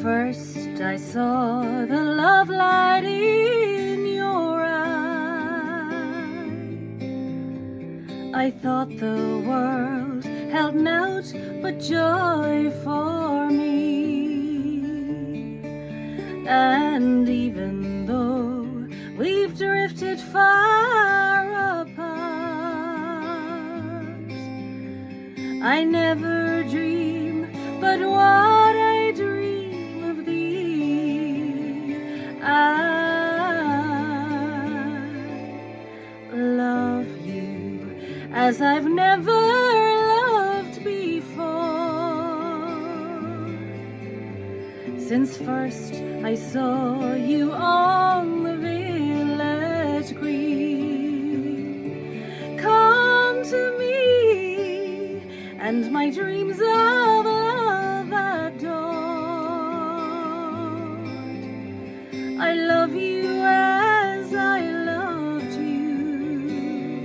first I saw the love light in your eye, I thought the world held naught but joy for me. And even though we've drifted far apart, I never dream but what I dream of thee. I love you as I've never loved before, since first I saw you on the village green. Come to me, and my dreams of love adored. I love you as I loved you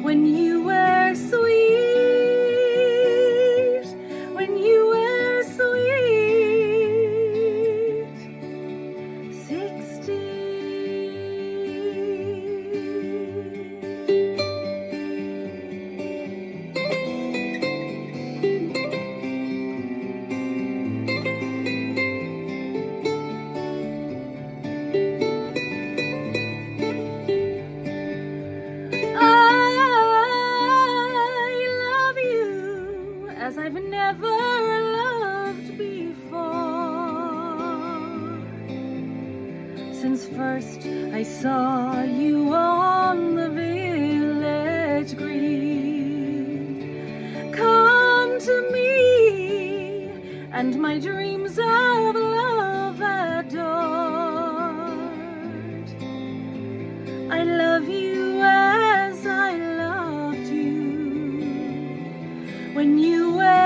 when you were sweet, when you were sweet 16. As I've never loved before, since first I saw you on the village green. Come to me, and my dreams of love adored. I love you as I loved you when you were